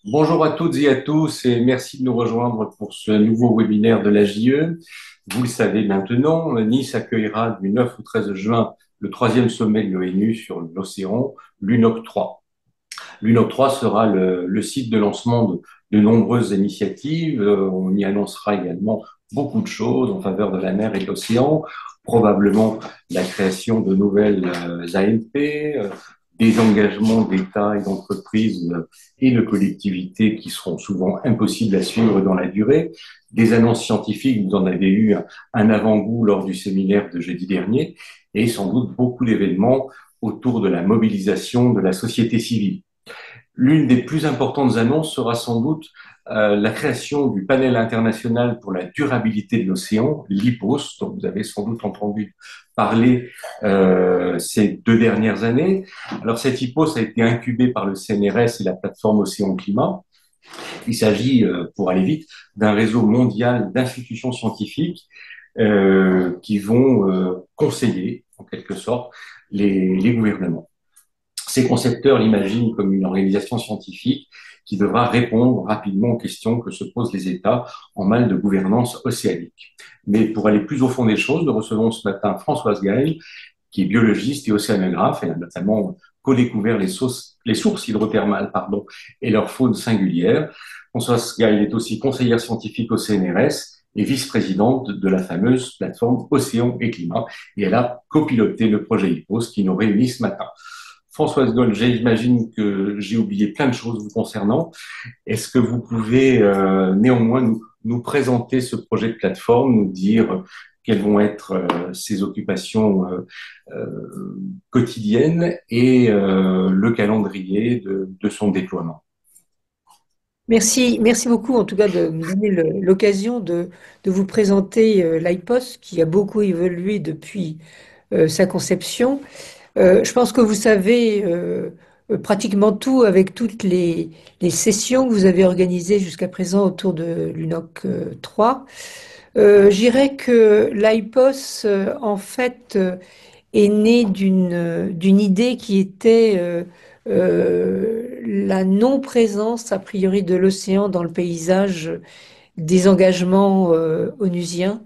Bonjour à toutes et à tous et merci de nous rejoindre pour ce nouveau webinaire de la JE. Vous le savez maintenant, Nice accueillera du 9 au 13 juin le troisième sommet de l'ONU sur l'océan, l'UNOC 3. L'UNOC 3 sera le site de lancement de nombreuses initiatives. On y annoncera également beaucoup de choses en faveur de la mer et de l'océan, probablement la création de nouvelles AMP, des engagements d'État et d'entreprises et de collectivités qui seront souvent impossibles à suivre dans la durée, des annonces scientifiques, vous en avez eu un avant-goût lors du séminaire de jeudi dernier, et sans doute beaucoup d'événements autour de la mobilisation de la société civile. L'une des plus importantes annonces sera sans doute la création du panel international pour la durabilité de l'océan, l'IPOS, dont vous avez sans doute entendu parler ces 2 dernières années. Alors cette IPOS a été incubée par le CNRS et la plateforme Océan Climat. Il s'agit, pour aller vite, d'un réseau mondial d'institutions scientifiques qui vont conseiller, en quelque sorte, les gouvernements. Ces concepteurs l'imaginent comme une organisation scientifique qui devra répondre rapidement aux questions que se posent les États en mal de gouvernance océanique. Mais pour aller plus au fond des choses, nous recevons ce matin Françoise Gaël, qui est biologiste et océanographe. Elle a notamment co-découvert les sources hydrothermales et leur faune singulière. Françoise Gaël est aussi conseillère scientifique au CNRS et vice-présidente de la fameuse plateforme Océan et Climat. Et elle a copiloté le projet IPOS qui nous réunit ce matin. Françoise Gold, j'imagine que j'ai oublié plein de choses vous concernant. Est-ce que vous pouvez néanmoins nous présenter ce projet de plateforme, nous dire quelles vont être ses occupations quotidiennes et le calendrier de son déploiement? Merci beaucoup en tout cas de me donner l'occasion de vous présenter l'IPOS qui a beaucoup évolué depuis sa conception. Je pense que vous savez pratiquement tout avec toutes les sessions que vous avez organisées jusqu'à présent autour de l'UNOC 3. Je dirais que l'IPOS en fait est né d'une idée qui était la non-présence a priori de l'océan dans le paysage des engagements onusiens.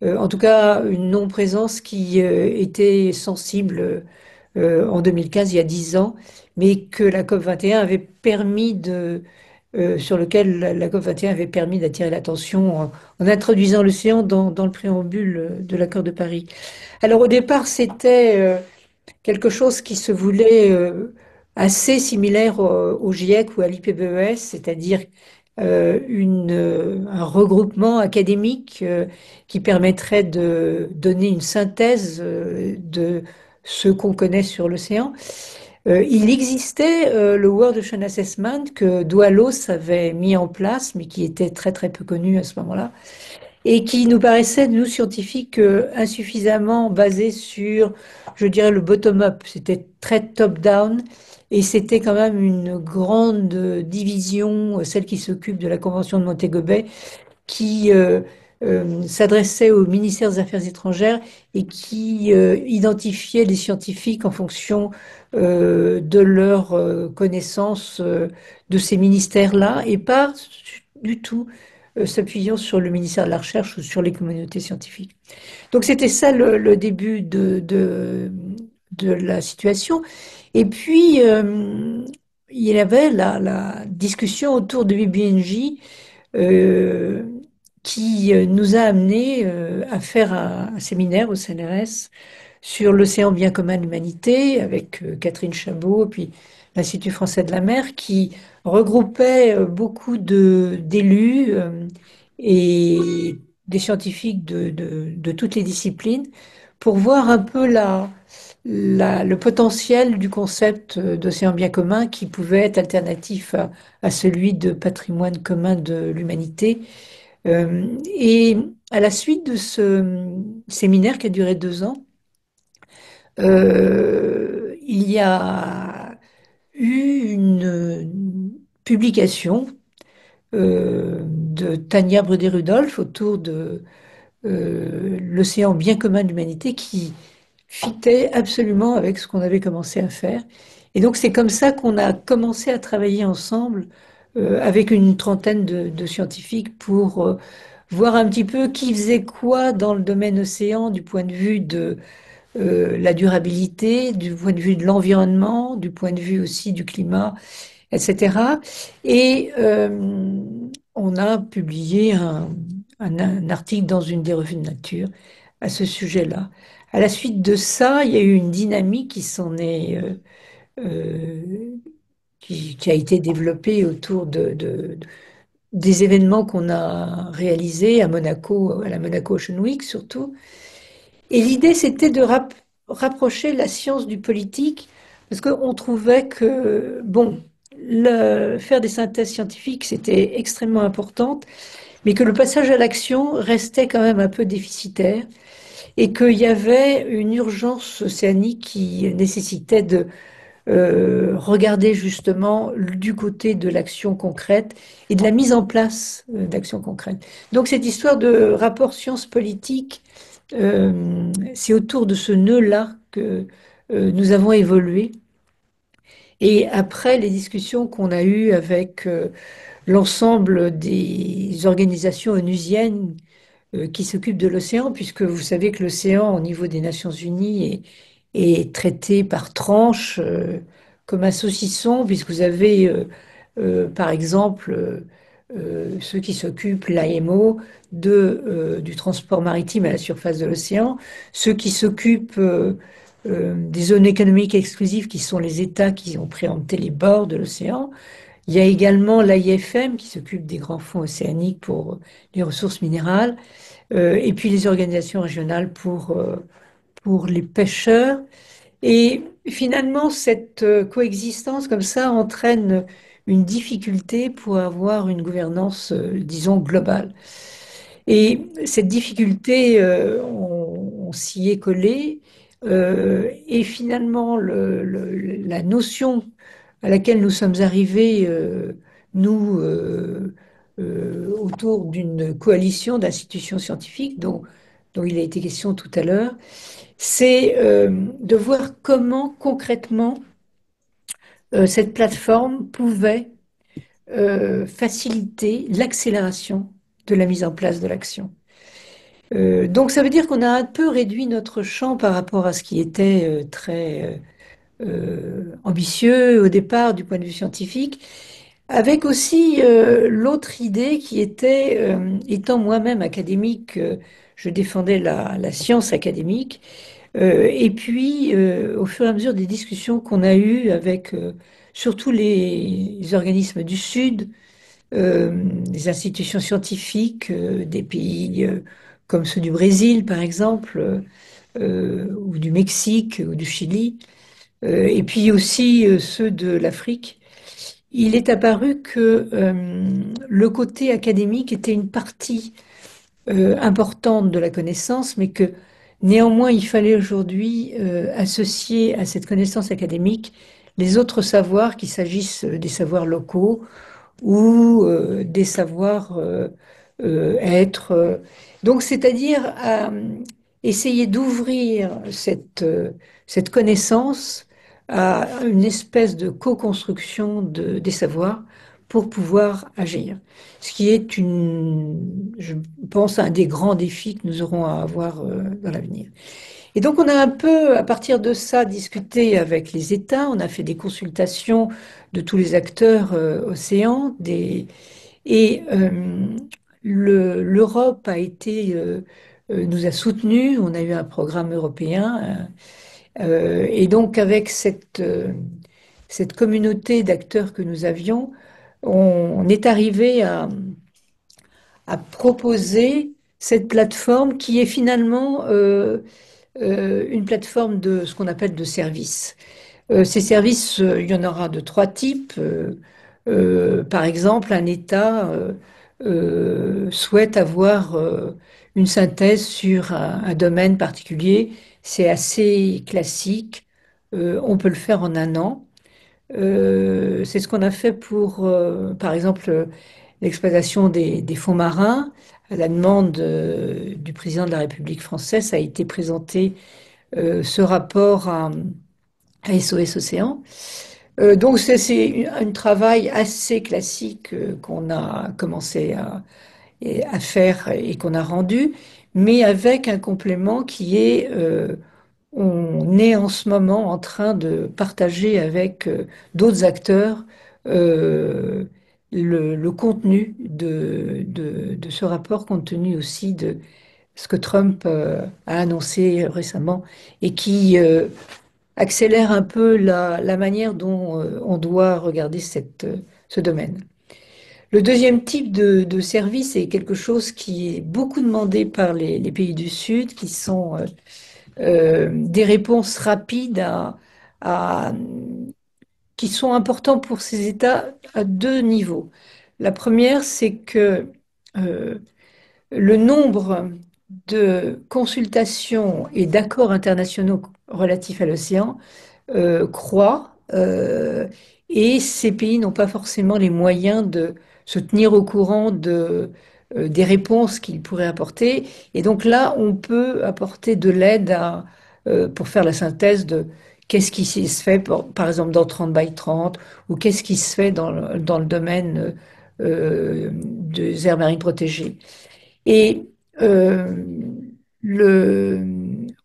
En tout cas, une non-présence qui était sensible en 2015, il y a 10 ans, mais que la COP 21 avait permis sur lequel la COP 21 avait permis d'attirer l'attention en introduisant l'océan dans le préambule de l'accord de Paris. Alors au départ, c'était quelque chose qui se voulait assez similaire au GIEC ou à l'IPBES, c'est-à-dire un regroupement académique qui permettrait de donner une synthèse de ce qu'on connaît sur l'océan. Il existait le World Ocean Assessment que Doualos avait mis en place, mais qui était très très peu connu à ce moment-là et qui nous paraissait, nous, scientifiques, insuffisamment basé sur, je dirais, le bottom-up. C'était très top-down, et c'était quand même une grande division, celle qui s'occupe de la Convention de Montego Bay, qui s'adressait au ministère des Affaires étrangères et qui identifiait les scientifiques en fonction de leur connaissance de ces ministères-là, et pas du tout s'appuyant sur le ministère de la Recherche ou sur les communautés scientifiques. Donc c'était ça le début de la situation. Et puis, il y avait la discussion autour de BBNJ euh, qui nous a amené à faire un séminaire au CNRS sur l'océan bien commun de l'humanité avec Catherine Chabot, puis l'Institut français de la mer, qui regroupait beaucoup d'élus et des scientifiques de toutes les disciplines pour voir un peu le potentiel du concept d'océan bien commun qui pouvait être alternatif à celui de patrimoine commun de l'humanité. Et à la suite de ce séminaire qui a duré 2 ans, il y a eu une publication de Tania Brudé-Rudolph autour de l'océan bien commun de l'humanité qui fitait absolument avec ce qu'on avait commencé à faire. Et donc c'est comme ça qu'on a commencé à travailler ensemble avec une trentaine de scientifiques pour voir un petit peu qui faisait quoi dans le domaine océan du point de vue de la durabilité, du point de vue de l'environnement, du point de vue aussi du climat, etc. Et on a publié un article dans une des revues de nature à ce sujet-là. À la suite de ça, il y a eu une dynamique qui s'en est, qui a été développée autour des événements qu'on a réalisés à Monaco, à la Monaco Ocean Week surtout. Et l'idée, c'était de rapprocher la science du politique, parce qu'on trouvait que, bon, faire des synthèses scientifiques, c'était extrêmement important, mais que le passage à l'action restait quand même un peu déficitaire, et qu'il y avait une urgence océanique qui nécessitait de regarder justement du côté de l'action concrète et de la mise en place d'actions concrètes. Donc cette histoire de rapport science-politique, c'est autour de ce nœud-là que nous avons évolué. Et après les discussions qu'on a eues avec l'ensemble des organisations onusiennes qui s'occupent de l'océan, puisque vous savez que l'océan, au niveau des Nations Unies, est traité par tranches, comme un saucisson, puisque vous avez, par exemple, ceux qui s'occupent, l'AMO, du transport maritime à la surface de l'océan, ceux qui s'occupent des zones économiques exclusives, qui sont les États qui ont préempté les bords de l'océan. Il y a également l'AIFM qui s'occupe des grands fonds océaniques pour les ressources minérales, et puis les organisations régionales pour les pêcheurs. Et finalement, cette coexistence comme ça entraîne une difficulté pour avoir une gouvernance, disons, globale. Et cette difficulté, on s'y est collé. Et finalement, la notion à laquelle nous sommes arrivés, nous, autour d'une coalition d'institutions scientifiques dont il a été question tout à l'heure, c'est de voir comment concrètement cette plateforme pouvait faciliter l'accélération de la mise en place de l'action. Donc ça veut dire qu'on a un peu réduit notre champ par rapport à ce qui était très ambitieux au départ du point de vue scientifique, avec aussi l'autre idée qui était, étant moi-même académique, je défendais la science académique, et puis au fur et à mesure des discussions qu'on a eues avec surtout les organismes du Sud, des institutions scientifiques des pays comme ceux du Brésil, par exemple, ou du Mexique, ou du Chili, et puis aussi ceux de l'Afrique, il est apparu que le côté académique était une partie importante de la connaissance, mais que néanmoins il fallait aujourd'hui associer à cette connaissance académique les autres savoirs, qu'il s'agisse des savoirs locaux ou des savoirs être. Donc, c'est-à-dire essayer d'ouvrir cette connaissance à une espèce de co-construction des savoirs pour pouvoir agir. Ce qui est je pense, un des grands défis que nous aurons à avoir dans l'avenir. Et donc, on a un peu, à partir de ça, discuté avec les États. On a fait des consultations de tous les acteurs océans. Et l'Europe a été, nous a soutenus. On a eu un programme européen. Et donc, avec cette communauté d'acteurs que nous avions, on est arrivé à proposer cette plateforme qui est finalement une plateforme de ce qu'on appelle de services. Ces services, il y en aura de trois types. Par exemple, un État souhaite avoir une synthèse sur un domaine particulier. C'est assez classique. On peut le faire en un an. C'est ce qu'on a fait pour, par exemple, l'exploitation des fonds marins. À la demande du président de la République française, ça a été présenté ce rapport à SOS Océan. Donc c'est un travail assez classique qu'on a commencé à faire et qu'on a rendu, mais avec un complément qui est, on est en ce moment en train de partager avec d'autres acteurs euh, le contenu de ce rapport, compte tenu aussi de ce que Trump a annoncé récemment et qui accélère un peu la manière dont on doit regarder ce domaine. Le deuxième type de service est quelque chose qui est beaucoup demandé par les pays du Sud, qui sont des réponses rapides à- qui sont importants pour ces États à deux niveaux. La première, c'est que euh, le nombre de consultations et d'accords internationaux relatifs à l'océan croît et ces pays n'ont pas forcément les moyens de se tenir au courant des réponses qu'ils pourraient apporter. Et donc là, on peut apporter de l'aide pour faire la synthèse de qu'est-ce qui se fait, par exemple, dans 30 by 30, ou qu'est-ce qui se fait dans le domaine des aires marines protégées. Et euh, le,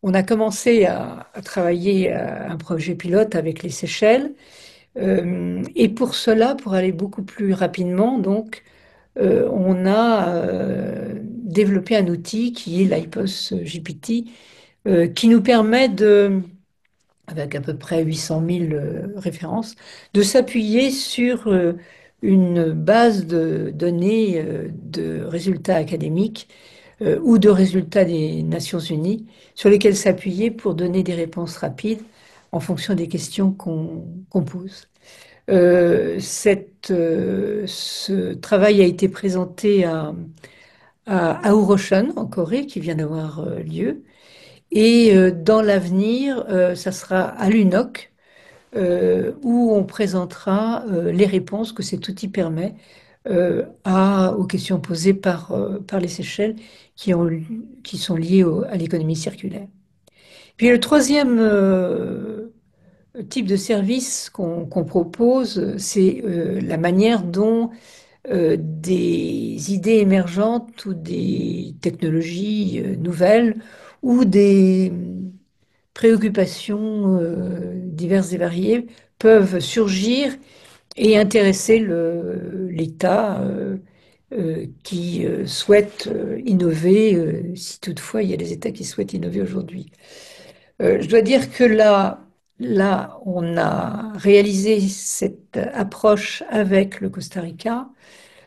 on a commencé à travailler à un projet pilote avec les Seychelles. Et pour cela, pour aller beaucoup plus rapidement, donc, on a développé un outil qui est l'IPOS GPT, qui nous permet avec à peu près 800 000 références, de s'appuyer sur une base de données de résultats académiques ou de résultats des Nations Unies sur lesquels s'appuyer pour donner des réponses rapides en fonction des questions qu'on pose. Ce travail a été présenté à Auroshan en Corée, qui vient d'avoir lieu. Et dans l'avenir, ça sera à l'UNOC, où on présentera les réponses que cet outil permet aux questions posées par les Seychelles qui sont liées à l'économie circulaire. Puis le troisième type de service qu'on propose, c'est la manière dont des idées émergentes ou des technologies nouvelles ou des préoccupations diverses et variées peuvent surgir et intéresser l'État qui souhaite innover, si toutefois il y a des États qui souhaitent innover aujourd'hui. Je dois dire que là, on a réalisé cette approche avec le Costa Rica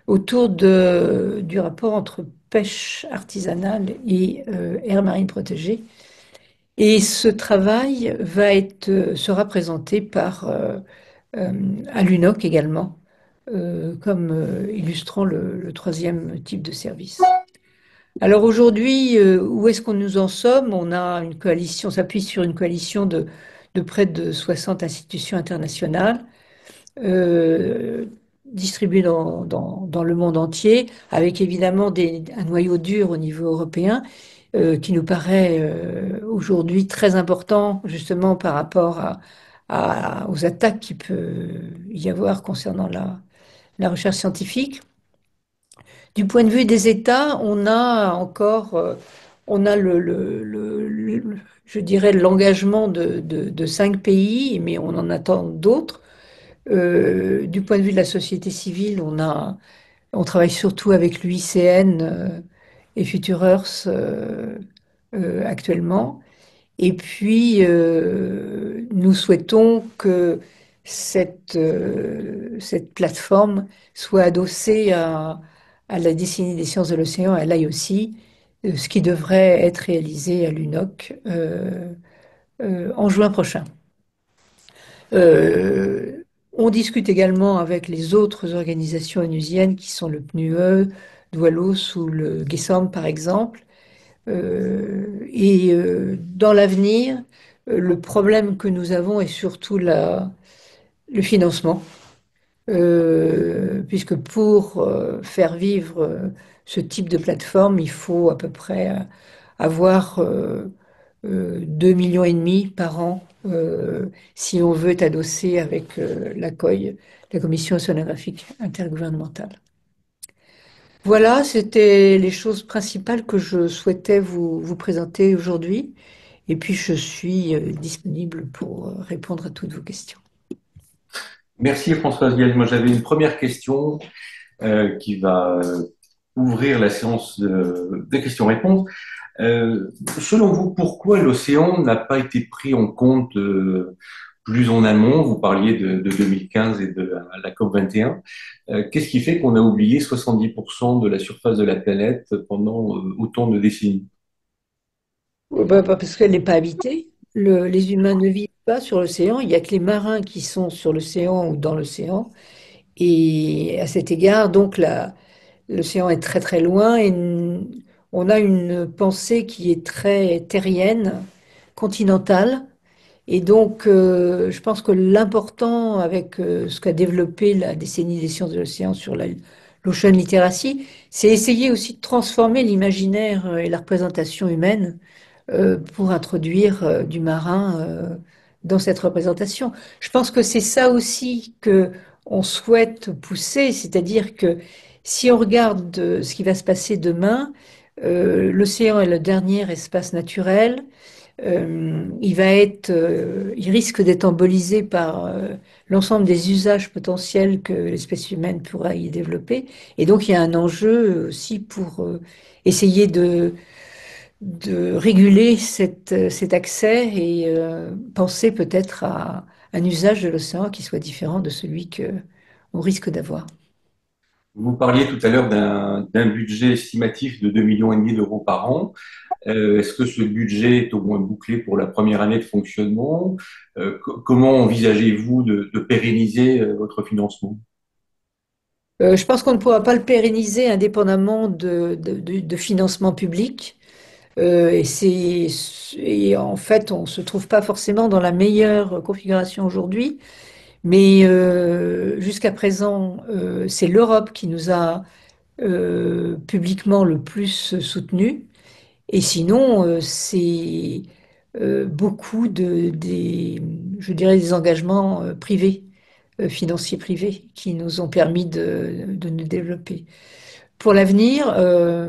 autour du rapport entre pêche artisanale et aire marine protégée. Et ce travail sera présenté euh, à l'UNOC également, comme illustrant le troisième type de service. Alors aujourd'hui, où est-ce qu'on nous en sommes? On a une coalition, on s'appuie sur une coalition de près de 60 institutions internationales euh, distribuées dans le monde entier, avec évidemment un noyau dur au niveau européen, qui nous paraît aujourd'hui très important, justement par rapport aux attaques qu'il peut y avoir concernant la recherche scientifique. Du point de vue des États, on a encore, on a je dirais, l'engagement de 5 pays, mais on en attend d'autres. Du point de vue de la société civile, on travaille surtout avec l'UICN et Future Earth actuellement. Et puis, nous souhaitons que cette plateforme soit adossée à la décennie des sciences de l'océan, à l'IOC, ce qui devrait être réalisé à l'UNOC en juin prochain. Euh, on discute également avec les autres organisations onusiennes qui sont le PNUE, Doualos ou le GESOM par exemple. Dans l'avenir, le problème que nous avons est surtout le financement, puisque pour faire vivre ce type de plateforme, il faut à peu près avoir 2,5 millions par an, si on veut être adossé avec la COI, la Commission océanographique intergouvernementale. Voilà, c'était les choses principales que je souhaitais vous présenter aujourd'hui. Et puis, je suis disponible pour répondre à toutes vos questions. Merci Françoise Gall. Moi, j'avais une première question qui va ouvrir la séance des questions-réponses. Selon vous, pourquoi l'océan n'a pas été pris en compte plus en amont? Vous parliez de 2015 et de la COP 21. Qu'est-ce qui fait qu'on a oublié 70% de la surface de la planète pendant autant de décennies? Parce qu'elle n'est pas habitée. Les humains ne vivent pas sur l'océan. Il n'y a que les marins qui sont sur l'océan ou dans l'océan. Et à cet égard, donc, l'océan est très très loin et on a une pensée qui est très terrienne, continentale. Et donc, je pense que l'important avec ce qu'a développé la décennie des sciences de l'océan sur l'ocean literacy, c'est essayer aussi de transformer l'imaginaire et la représentation humaine pour introduire du marin dans cette représentation. Je pense que c'est ça aussi que on souhaite pousser, c'est-à-dire que si on regarde ce qui va se passer demain, l'océan est le dernier espace naturel. Il risque d'être embolisé par l'ensemble des usages potentiels que l'espèce humaine pourra y développer. Et donc, il y a un enjeu aussi pour essayer de réguler cet accès et penser peut-être à un usage de l'océan qui soit différent de celui que on risque d'avoir. Vous parliez tout à l'heure d'un budget estimatif de 2,5 millions d'euros par an. Est-ce que ce budget est au moins bouclé pour la première année de fonctionnement? Comment envisagez-vous de pérenniser votre financement? Je pense qu'on ne pourra pas le pérenniser indépendamment de financement public. Et en fait, on ne se trouve pas forcément dans la meilleure configuration aujourd'hui. Mais jusqu'à présent, c'est l'Europe qui nous a publiquement le plus soutenus. Et sinon, c'est beaucoup je dirais, des engagements privés, financiers privés, qui nous ont permis de nous développer. Pour l'avenir,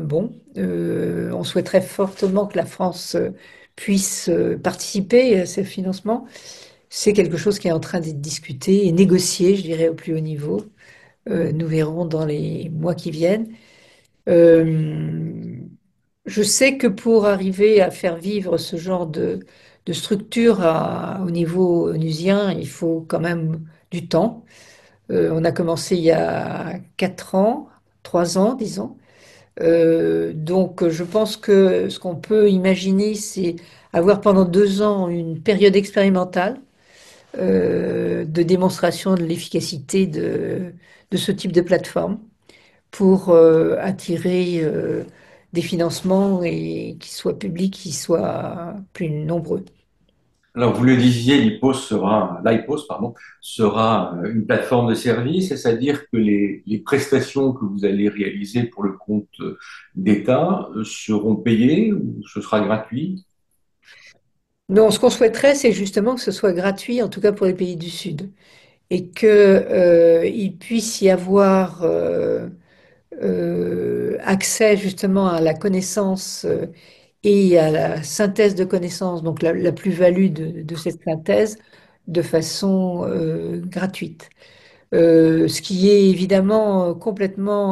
bon, on souhaiterait fortement que la France puisse participer à ce financement. C'est quelque chose qui est en train d'être discuté et négocié, je dirais, au plus haut niveau. Nous verrons dans les mois qui viennent. Euh, je sais que pour arriver à faire vivre ce genre de structure au niveau onusien, il faut quand même du temps. On a commencé il y a 4 ans, 3 ans, disons. Donc, je pense que ce qu'on peut imaginer, c'est avoir pendant 2 ans une période expérimentale de démonstration de l'efficacité de ce type de plateforme pour attirer des financements et qui soient publics, qui soient plus nombreux. Alors, vous le disiez, l'IPOS, pardon, sera une plateforme de service, c'est-à-dire que les prestations que vous allez réaliser pour le compte d'État seront payées ou ce sera gratuit? Non, ce qu'on souhaiterait, c'est justement que ce soit gratuit, en tout cas pour les pays du Sud, et que il puisse y avoir accès justement à la connaissance et à la synthèse de connaissances, donc la plus-value de cette synthèse, de façon gratuite. Ce qui est évidemment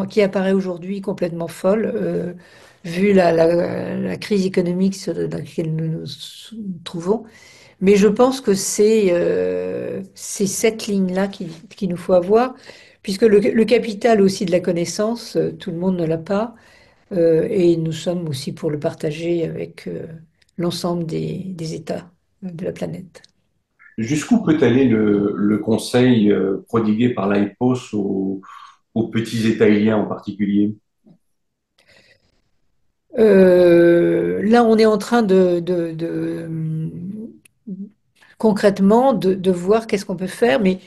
qui apparaît aujourd'hui complètement folle, vu la crise économique dans laquelle nous nous trouvons. Mais je pense que c'est cette ligne-là qu'il nous faut avoir, puisque le capital aussi de la connaissance, tout le monde ne l'a pas, et nous sommes aussi pour le partager avec l'ensemble des États de la planète. Jusqu'où peut aller le conseil prodigué par l'IPOS aux petits États-Uniens en particulier? Là, on est en train concrètement de voir qu'est-ce qu'on peut faire, mais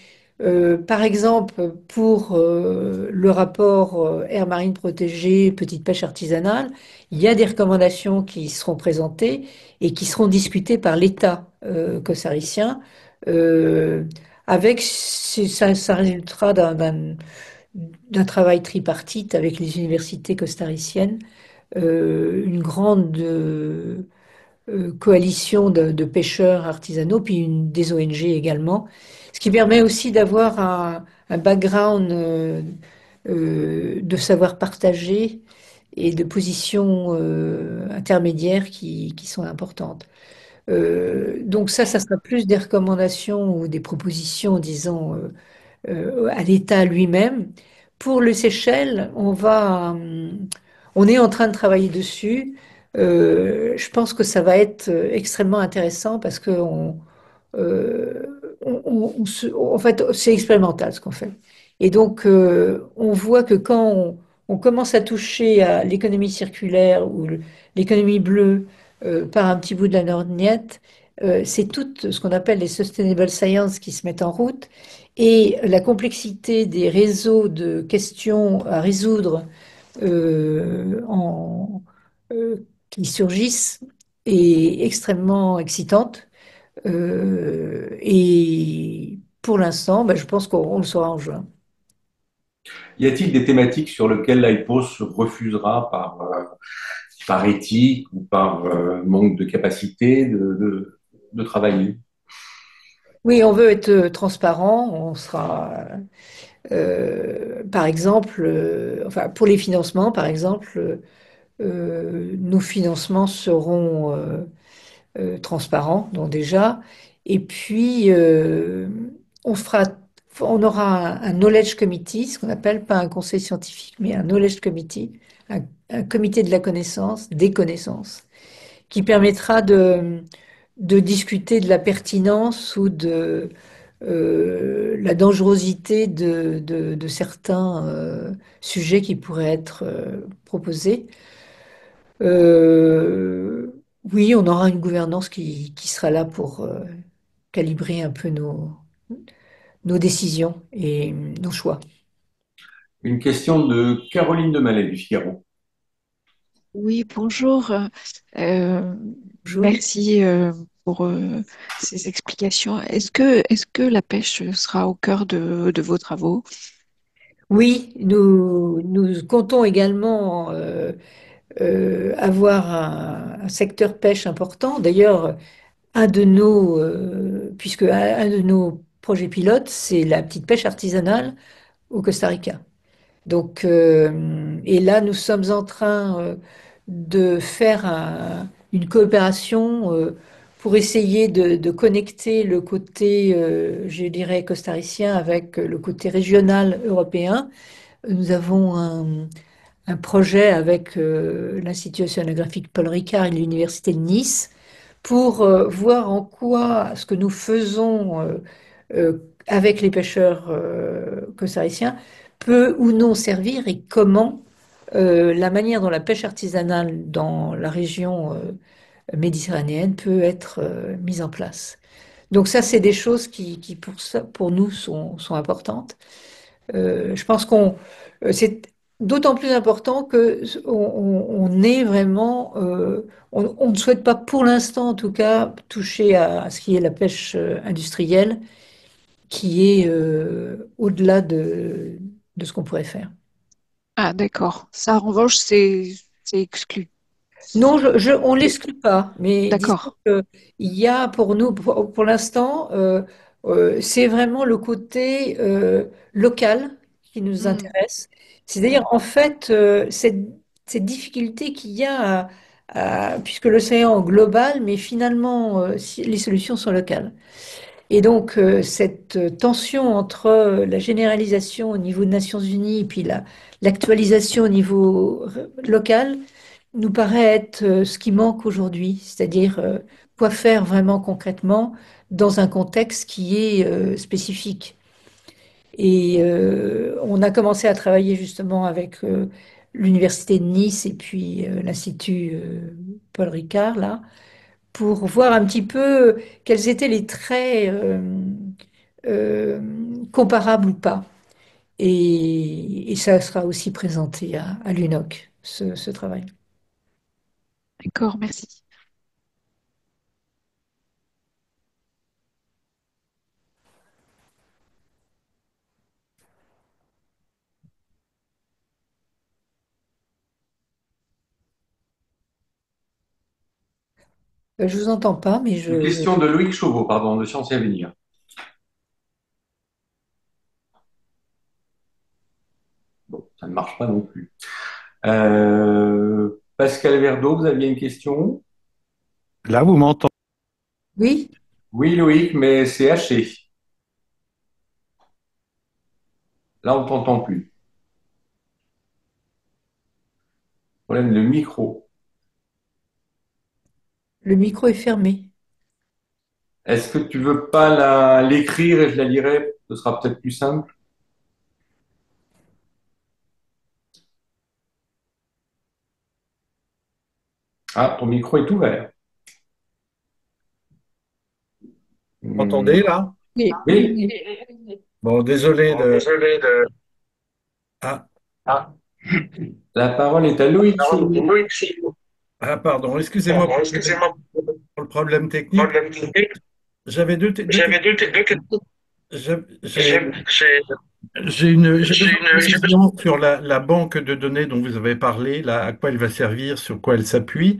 Par exemple, pour le rapport air marine protégée, petite pêche artisanale, il y a des recommandations qui seront présentées et qui seront discutées par l'État costaricien. euh, ça résultera d'un travail tripartite avec les universités costariciennes, une grande coalition de pêcheurs artisanaux, puis des ONG également, ce qui permet aussi d'avoir un background de savoir partager et de positions intermédiaires qui sont importantes. Donc ça sera plus des recommandations ou des propositions, disons, à l'État lui-même. Pour le Seychelles, on est en train de travailler dessus. Je pense que ça va être extrêmement intéressant parce que euh, en fait, c'est expérimental ce qu'on fait. Et donc, on voit que quand on commence à toucher à l'économie circulaire ou l'économie bleue par un petit bout de la lorgnette, c'est tout ce qu'on appelle les sustainable science qui se mettent en route et la complexité des réseaux de questions à résoudre euh, en, qui surgissent est extrêmement excitante. Et pour l'instant, ben, je pense qu'on le saura en juin. Y a-t-il des thématiques sur lesquelles l'IPOS refusera par éthique ou par manque de capacité de travailler? Oui, on veut être transparent. On sera, par exemple, enfin, pour les financements, par exemple, nos financements seront transparents, donc déjà. Et puis, on fera, on aura un knowledge committee, ce qu'on appelle pas un conseil scientifique, mais un knowledge committee, un, un comité de la connaissance, des connaissances, qui permettra de discuter de la pertinence ou de la dangerosité de certains sujets qui pourraient être proposés. Euh, oui, on aura une gouvernance qui sera là pour calibrer un peu nos décisions et nos choix. Une question de Caroline de Mallet du Figaro. Oui, bonjour. Euh, Bonjour. Merci pour ces explications. Est-ce que la pêche sera au cœur de vos travaux? Oui, nous comptons également avoir un secteur pêche important. D'ailleurs, puisque un de nos projets pilotes, c'est la petite pêche artisanale au Costa Rica. Donc, et là, nous sommes en train de faire une coopération pour essayer de connecter le côté, je dirais, costaricien avec le côté régional européen. Nous avons un projet avec l'Institut océanographique Paul Ricard et l'Université de Nice pour voir en quoi ce que nous faisons avec les pêcheurs costariciens peut ou non servir et comment la manière dont la pêche artisanale dans la région méditerranéenne peut être mise en place. Donc ça, c'est des choses qui pour nous, sont importantes. Je pense c'est d'autant plus important que on est vraiment, on ne souhaite pas pour l'instant en tout cas toucher à ce qui est la pêche industrielle, qui est au-delà de ce qu'on pourrait faire. Ah, d'accord. Ça, en revanche, c'est exclu. Non, on ne l'exclut pas, mais disons D'accord. qu'il y a pour nous, pour l'instant, c'est vraiment le côté local qui nous Hmm, intéresse. hmm. C'est-à-dire, en fait, cette difficulté qu'il y a, puisque l'océan est global, mais finalement, les solutions sont locales. Et donc, cette tension entre la généralisation au niveau des Nations Unies et puis l'actualisation au niveau local, nous paraît être ce qui manque aujourd'hui, c'est-à-dire quoi faire vraiment concrètement dans un contexte qui est spécifique. Et on a commencé à travailler justement avec l'Université de Nice et puis l'Institut Paul Ricard, là, pour voir un petit peu quels étaient les traits euh, comparable ou pas. Et ça sera aussi présenté à l'UNOC, ce travail. D'accord, merci. Je vous entends pas, mais Une je... question de Loïc Chauveau, pardon, de Sciences et Avenir. Bon, ça ne marche pas non plus. Pascal Verdeau, vous aviez une question? Là, vous m'entendez? Oui, Oui, Loïc, mais c'est haché. Là, on t'entend plus. Problème de micro. le micro est fermé. Est-ce que tu veux pas l'écrire et je la lirai? Ce sera peut-être plus simple. Ah, ton micro est ouvert. Entendez Hmm. là? Oui, Oui, Bon, désolé de. Ah, la parole est à Loïc Chauveau. pardon, excusez-moi pour le problème technique. J'avais deux questions. J'ai j'ai- j'ai besoin de précision sur la banque de données dont vous avez parlé, là, à quoi elle va servir, sur quoi elle s'appuie.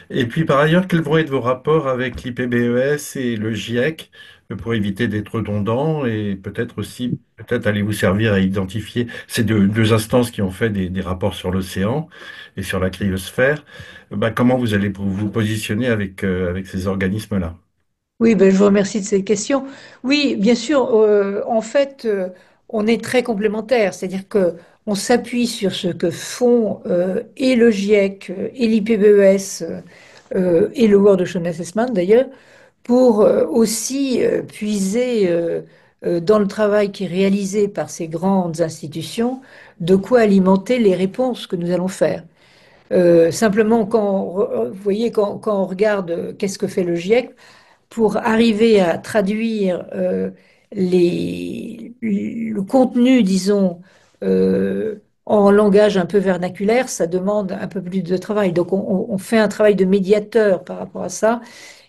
Et puis par ailleurs, quels vont être vos rapports avec l'IPBES et le GIEC pour éviter d'être redondant et peut-être aussi, peut-être allez vous servir à identifier ces deux instances qui ont fait des rapports sur l'océan et sur la cryosphère. Bah, comment vous allez vous positionner avec ces organismes-là? oui, ben, je vous remercie de cette question. Oui, bien sûr, en fait, on est très complémentaires, c'est-à-dire que on s'appuie sur ce que font et le GIEC et l'IPBES et le World Ocean Assessment d'ailleurs, pour aussi puiser dans le travail qui est réalisé par ces grandes institutions, de quoi alimenter les réponses que nous allons faire. Simplement, vous voyez, quand on regarde qu'est-ce que fait le GIEC, pour arriver à traduire le contenu, disons, en langage un peu vernaculaire, ça demande un peu plus de travail. Donc on fait un travail de médiateur par rapport à ça,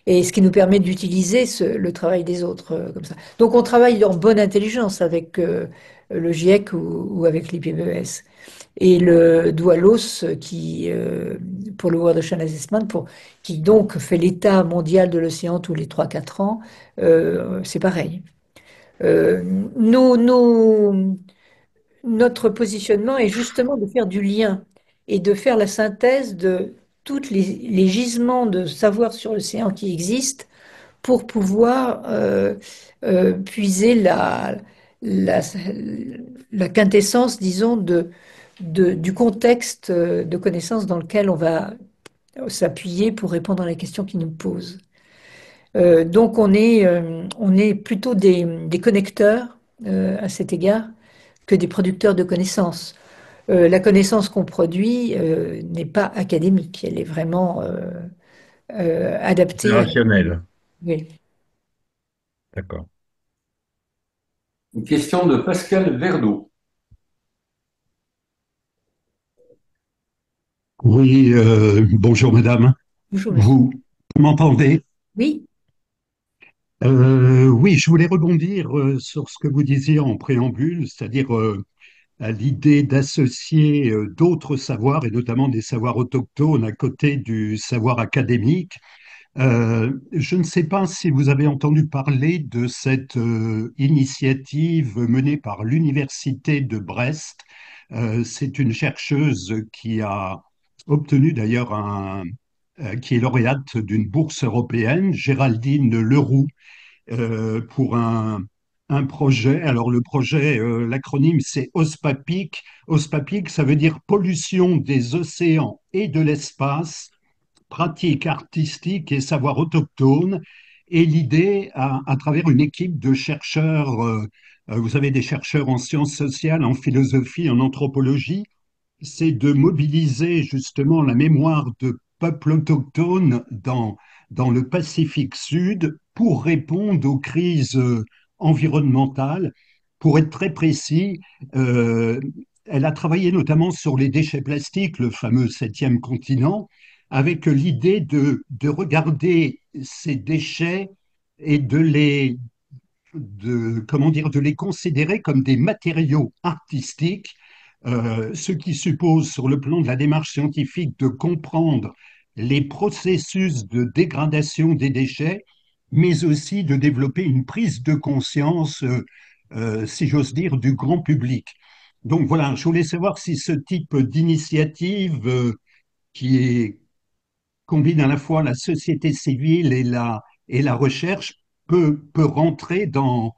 et ce qui nous permet d'utiliser le travail des autres comme ça. Donc on travaille en bonne intelligence avec le GIEC ou avec l'IPBES. Et le Doualos, pour le World Ocean Assessment, qui donc fait l'état mondial de l'océan tous les 3 4 ans, c'est pareil. Euh, nous, nous- Notre positionnement est justement de faire du lien et de faire la synthèse de tous les gisements de savoir sur l'océan qui existent pour pouvoir puiser la, la quintessence, disons, du contexte de connaissances dans lequel on va s'appuyer pour répondre à la question qui nous pose. Donc on est plutôt des connecteurs à cet égard que des producteurs de connaissances. La connaissance qu'on produit n'est pas académique, elle est vraiment adaptée à... Opérationnel. Oui. D'accord. Une question de Pascal Verdeau. Oui, bonjour madame. Bonjour, monsieur. Vous m'entendez? Oui, Oui, je voulais rebondir sur ce que vous disiez en préambule, c'est-à-dire à l'idée d'associer d'autres savoirs, et notamment des savoirs autochtones, à côté du savoir académique. Je ne sais pas si vous avez entendu parler de cette initiative menée par l'Université de Brest. C'est une chercheuse qui a obtenu d'ailleurs qui est lauréate d'une bourse européenne, Géraldine Leroux, pour un projet. Alors le projet, l'acronyme c'est OSPAPIC. OSPAPIC, ça veut dire pollution des océans et de l'espace, pratique artistique et savoir autochtone. Et l'idée, à travers une équipe de chercheurs, vous avez des chercheurs en sciences sociales, en philosophie, en anthropologie, c'est de mobiliser justement la mémoire de peuples autochtones dans le Pacifique Sud pour répondre aux crises environnementale. Pour être très précis, euh, elle a travaillé notamment sur les déchets plastiques, le fameux septième continent, avec l'idée de regarder ces déchets et comment dire, de les considérer comme des matériaux artistiques, ce qui suppose, sur le plan de la démarche scientifique, de comprendre les processus de dégradation des déchets, mais aussi de développer une prise de conscience, si j'ose dire, du grand public. Donc voilà, je voulais savoir si ce type d'initiative combine à la fois la société civile et la recherche peut rentrer dans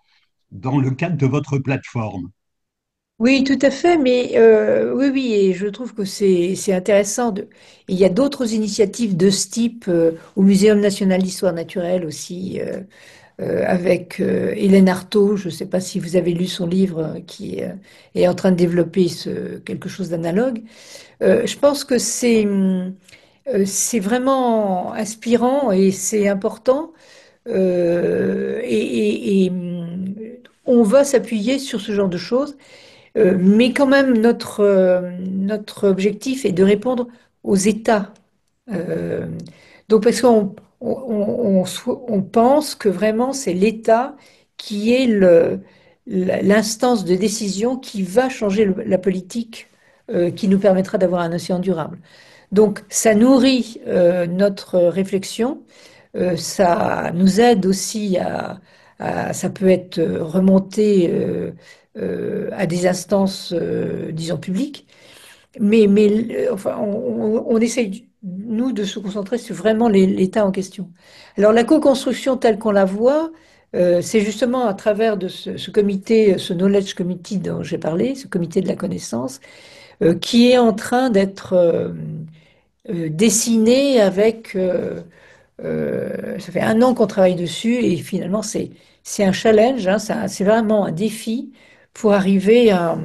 le cadre de votre plateforme. Oui, tout à fait, mais oui, oui, et je trouve que c'est intéressant. Il y a d'autres initiatives de ce type au Muséum national d'histoire naturelle aussi, avec Hélène Artaud. Je ne sais pas si vous avez lu son livre qui est en train de développer quelque chose d'analogue. Je pense que c'est vraiment inspirant et c'est important. On va s'appuyer sur ce genre de choses. Mais quand même, notre objectif est de répondre aux États. Euh, donc, parce qu'on pense que vraiment c'est l'État qui est l'instance de décision qui va changer la politique qui nous permettra d'avoir un océan durable. Donc, ça nourrit notre réflexion, ça nous aide aussi ça peut être remonté à des instances, disons, publiques, mais enfin, on essaye, nous, de se concentrer sur vraiment l'État en question. Alors, la co-construction telle qu'on la voit, c'est justement à travers de ce comité, ce Knowledge Committee dont j'ai parlé, ce comité de la connaissance, qui est en train d'être dessiné avec... ça fait un an qu'on travaille dessus et finalement c'est un challenge, hein, c'est vraiment un défi pour arriver à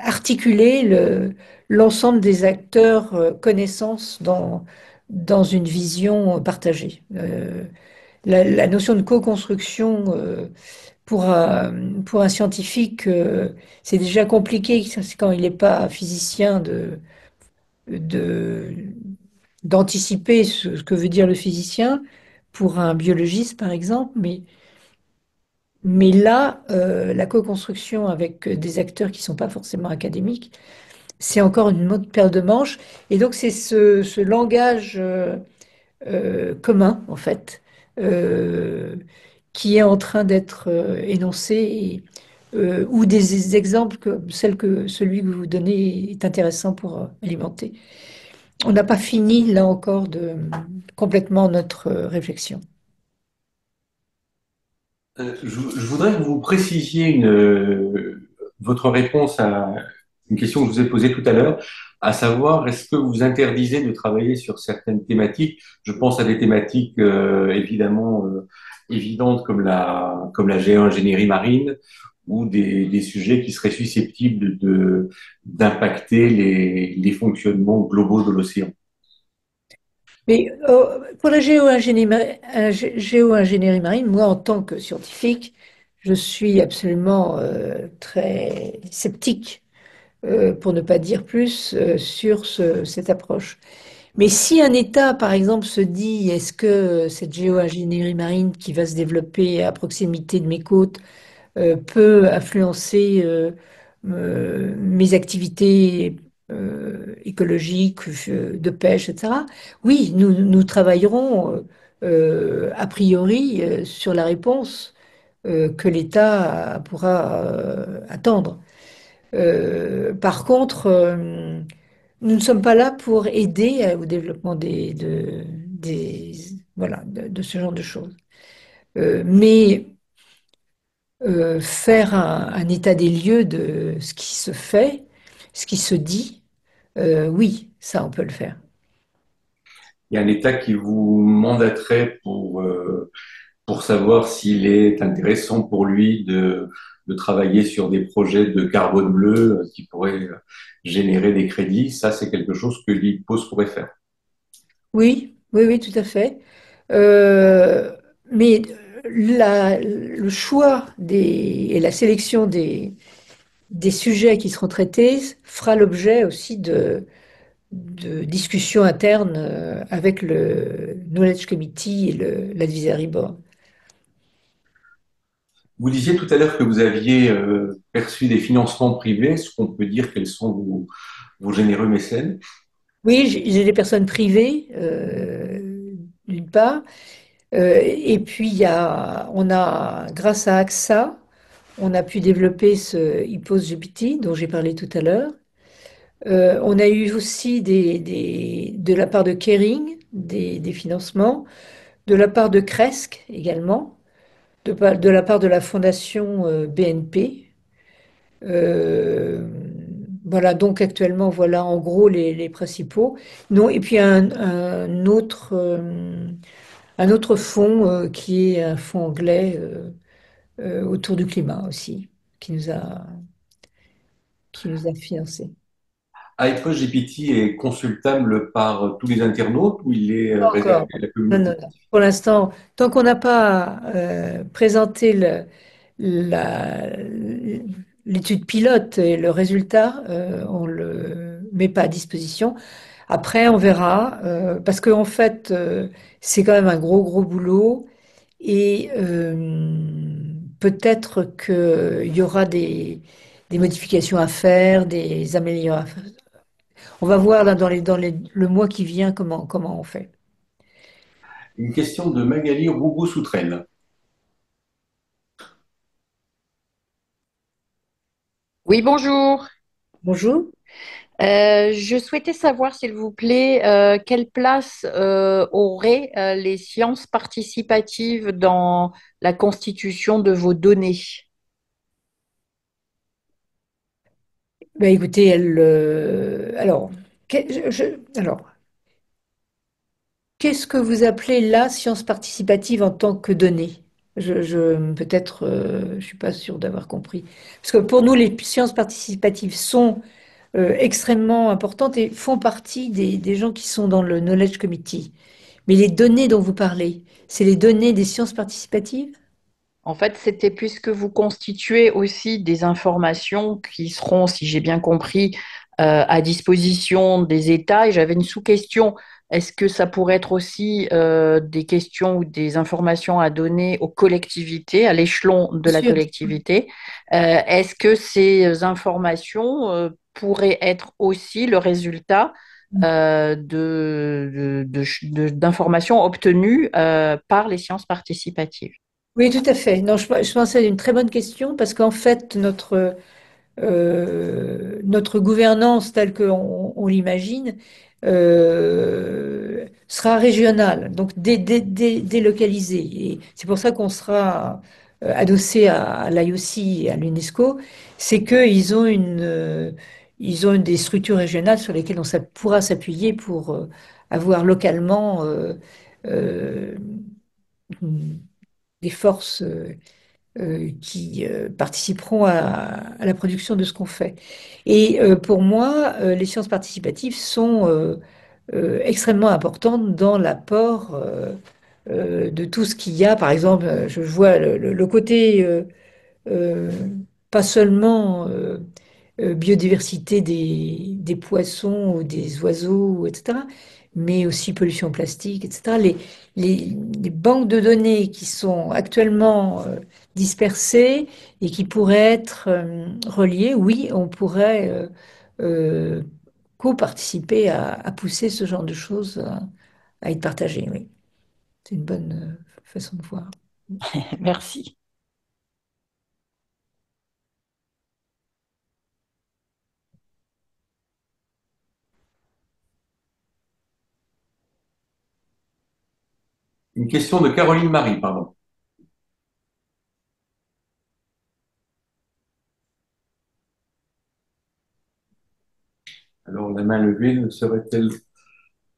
articuler l'ensemble des acteurs connaissances dans une vision partagée. La notion de co-construction pour un scientifique, c'est déjà compliqué quand il n'est pas physicien de, d'anticiper ce que veut dire le physicien pour un biologiste, par exemple, mais là, la co-construction avec des acteurs qui ne sont pas forcément académiques, c'est encore une autre paire de manches. Et donc, c'est ce langage commun, en fait, euh, qui est en train d'être énoncé, ou des exemples comme celui que vous donnez est intéressant pour alimenter. On n'a pas fini, là encore, de complètement notre réflexion. Je voudrais que vous précisiez votre réponse à une question que je vous ai posée tout à l'heure, à savoir, est-ce que vous interdisez de travailler sur certaines thématiques? Je pense à des thématiques évidemment évidentes comme la géo-ingénierie marine ou des sujets qui seraient susceptibles d'impacter les fonctionnements globaux de l'océan. Mais pour la géo-ingénierie marine, moi, en tant que scientifique, je suis absolument très sceptique, pour ne pas dire plus, sur cette approche. Mais si un État, par exemple, se dit, est-ce que cette géo-ingénierie marine qui va se développer à proximité de mes côtes peut influencer mes activités écologiques, de pêche, etc. Oui, nous travaillerons a priori sur la réponse que l'État pourra attendre. Par contre, nous ne sommes pas là pour aider au développement voilà, de ce genre de choses. Mais faire un état des lieux de ce qui se fait, ce qui se dit, oui, ça, on peut le faire. Il y a un État qui vous mandaterait pour savoir s'il est intéressant pour lui de travailler sur des projets de carbone bleu qui pourraient générer des crédits. Ça, c'est quelque chose que l'IPOS pourrait faire. Oui, oui, oui, tout à fait. Euh, mais le choix et la sélection des sujets qui seront traités fera l'objet aussi de discussions internes avec le Knowledge Committee et l'Advisory Board. Vous disiez tout à l'heure que vous aviez perçu des financements privés. Est-ce qu'on peut dire quels sont vos généreux mécènes? Oui, j'ai des personnes privées, d'une part, et puis on a, grâce à AXA, on a pu développer ce IPOS GPT dont j'ai parlé tout à l'heure. On a eu aussi de la part de Kering des financements, de la part de Cresc également, de la part de la fondation BNP. Euh, voilà, donc actuellement, voilà en gros les principaux. Non, et puis un autre fonds qui est un fonds anglais autour du climat aussi, qui nous a financé. iPod GPT est consultable par tous les internautes ou il est Pas réservé encore. à la Non, communauté? non, non. Pour l'instant, tant qu'on n'a pas présenté la- l'étude pilote et le résultat, on le met pas à disposition. Après, on verra, parce qu'en fait, c'est quand même un gros boulot et peut-être qu'il y aura des modifications à faire, des améliorations. On va voir là, le mois qui vient comment on fait. Une question de Magali Roubou-Soutrel. Oui, bonjour. Bonjour. Je souhaitais savoir, s'il vous plaît, quelle place auraient les sciences participatives dans la constitution de vos données? Bah, écoutez, alors, qu'est-ce que vous appelez la science participative en tant que donnée? Peut-être, je suis pas sûre d'avoir compris. Parce que pour nous, les sciences participatives sont extrêmement importantes et font partie des gens qui sont dans le Knowledge Committee. Mais les données dont vous parlez, c'est les données des sciences participatives? En fait, c'était puisque vous constituez aussi des informations qui seront, si j'ai bien compris, à disposition des États. Et j'avais une sous-question. Est-ce que ça pourrait être aussi des questions ou des informations à donner aux collectivités, à l'échelon de Bien la sûr. collectivité? Est-ce que ces informations pourraient être aussi le résultat d'informations obtenues par les sciences participatives? Oui, tout à fait. Non, je pensais à une très bonne question parce qu'en fait, notre gouvernance telle qu'on l'imagine sera régionale, donc délocalisée. Et c'est pour ça qu'on sera adossé à l'IOC et à l'UNESCO. C'est qu'ils ont ils ont des structures régionales sur lesquelles pourra s'appuyer pour avoir localement euh, des forces qui participeront à la production de ce qu'on fait. Et pour moi, les sciences participatives sont extrêmement importantes dans l'apport de tout ce qu'il y a. Par exemple, je vois le côté euh, pas seulement biodiversité des poissons ou des oiseaux, etc., mais aussi pollution plastique, etc. Les banques de données qui sont actuellement dispersées et qui pourraient être reliées, oui, on pourrait euh, co-participer à pousser ce genre de choses à être partagées, oui. C'est une bonne façon de voir. Merci. Une question de Caroline Marie, pardon. Alors, la main levée ne serait-elle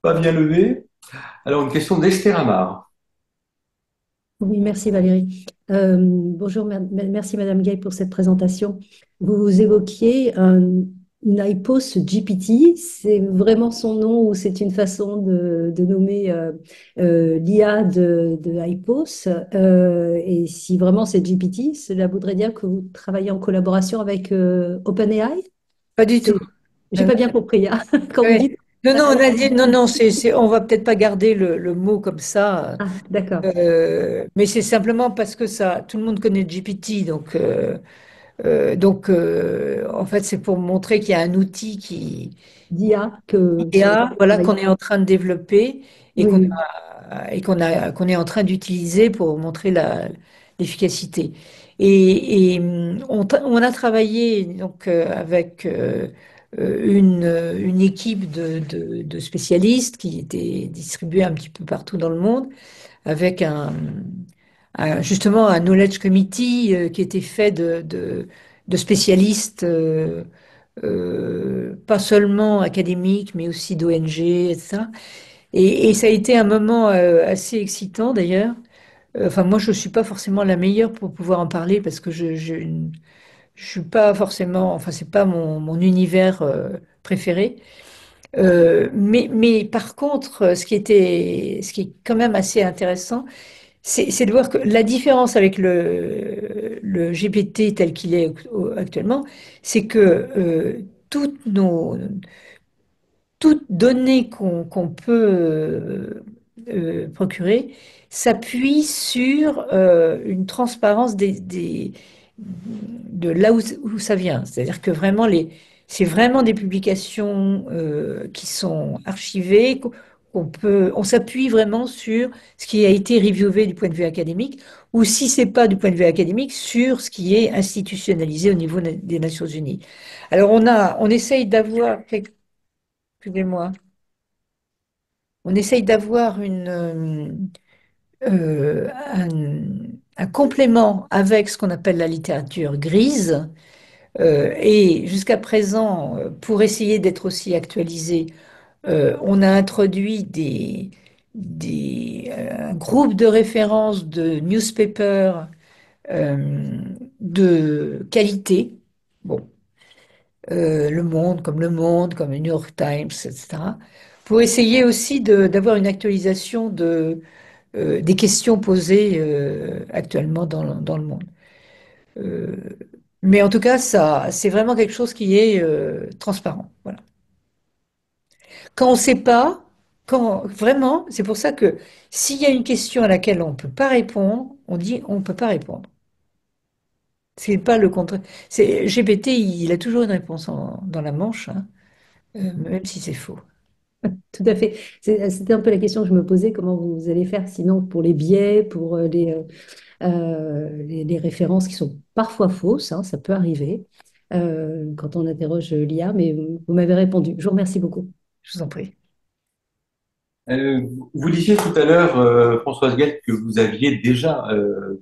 pas bien levée? Alors, une question d'Esther Amar. Oui, merci Valérie. Bonjour, merci Madame Gay pour cette présentation. Vous évoquiez une IPOS GPT, c'est vraiment son nom ou c'est une façon de nommer l'IA de IPOS? Et si vraiment c'est GPT, cela voudrait dire que vous travaillez en collaboration avec OpenAI? Pas du tout. C'est- J'ai pas bien compris, hein. Quand vous Ouais. dites Non, non, on a dit, non, non, on va peut-être pas garder le mot comme ça, ah, d'accord, mais c'est simplement parce que ça, tout le monde connaît GPT, en fait, c'est pour montrer qu'il y a un outil d'IA sur lequel IA, vous voilà, qu'on travaillez. est en train de développer et Oui, oui. qu'on est en train d'utiliser pour montrer l'efficacité. On a travaillé donc avec une équipe de spécialistes qui étaient distribués un petit peu partout dans le monde, avec justement un knowledge committee qui était fait de spécialistes. Pas seulement académiques, mais aussi d'ONG, etc. Et ça a été un moment assez excitant d'ailleurs. Enfin, moi, je ne suis pas forcément la meilleure pour pouvoir en parler parce que je suis pas forcément, enfin, c'est pas mon univers préféré. Mais par contre, ce qui est quand même assez intéressant, c'est de voir que la différence avec le GPT tel qu'il est actuellement, c'est que toute donnée qu'on peut procurer s'appuie sur une transparence de là où ça vient. C'est-à-dire que vraiment, c'est vraiment des publications qui sont archivées, on s'appuie vraiment sur ce qui a été reviewé du point de vue académique, ou si c'est pas du point de vue académique, sur ce qui est institutionnalisé au niveau des Nations Unies. Alors on essaye d'avoir excusez-moi, on essaye d'avoir un complément avec ce qu'on appelle la littérature grise. Et jusqu'à présent, pour essayer d'être aussi actualisé, on a introduit un groupe de référence de newspapers de qualité. Bon, Le Monde, comme le New York Times, etc. Pour essayer aussi d'avoir une actualisation des questions posées actuellement dans le monde. Euh, mais en tout cas, ça, c'est vraiment quelque chose qui est transparent. Voilà. Quand on ne sait pas, quand vraiment, c'est pour ça que s'il y a une question à laquelle on ne peut pas répondre, on dit on ne peut pas répondre. C'est pas le contraire. GPT, il a toujours une réponse dans la manche, hein, même si c'est faux. Tout à fait. C'était un peu la question que je me posais, comment vous allez faire sinon pour les biais, pour les références qui sont parfois fausses, hein, ça peut arriver quand on interroge l'IA, mais vous m'avez répondu. Je vous remercie beaucoup. Je vous en prie. Vous disiez tout à l'heure, Françoise Guel, que vous aviez déjà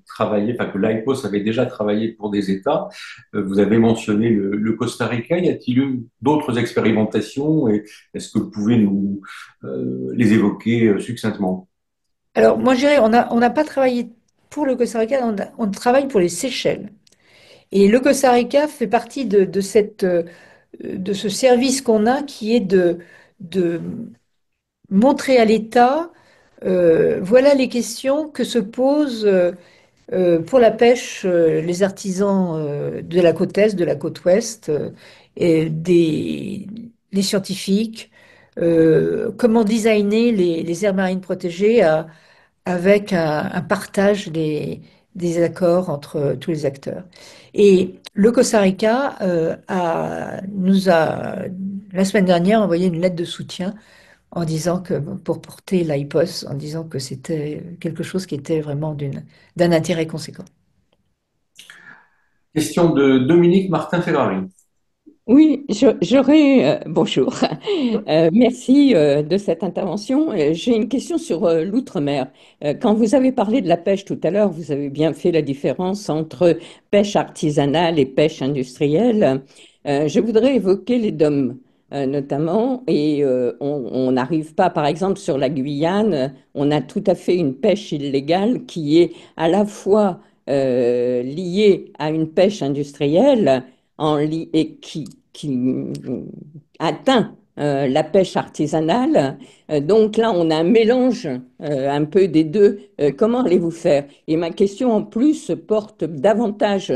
travaillé, enfin que l'IPOS avait déjà travaillé pour des États. Vous avez mentionné le Costa Rica. Y a-t-il eu d'autres expérimentations et est-ce que vous pouvez nous les évoquer succinctement? Alors, moi, je dirais, on n'a pas travaillé pour le Costa Rica, on travaille pour les Seychelles. Et le Costa Rica fait partie de ce service qu'on a qui est de montrer à l'État, voilà les questions que se posent pour la pêche les artisans de la côte est, de la côte ouest, et les scientifiques, comment designer les aires marines protégées avec un partage des accords entre tous les acteurs. Et le Costa Rica nous a, la semaine dernière, envoyé une lettre de soutien en disant que, pour porter l'IPOS, en disant que c'était quelque chose qui était vraiment d'un intérêt conséquent. Question de Dominique Martin-Ferrari. Oui, j'aurais, bonjour. Merci de cette intervention. J'ai une question sur l'outre-mer. Quand vous avez parlé de la pêche tout à l'heure, vous avez bien fait la différence entre pêche artisanale et pêche industrielle. Je voudrais évoquer les DOM notamment, et on n'arrive pas, par exemple, sur la Guyane, on a tout à fait une pêche illégale qui est à la fois liée à une pêche industrielle et qui atteint la pêche artisanale. Donc là, on a un mélange un peu des deux. Comment allez-vous faire? Et ma question en plus porte davantage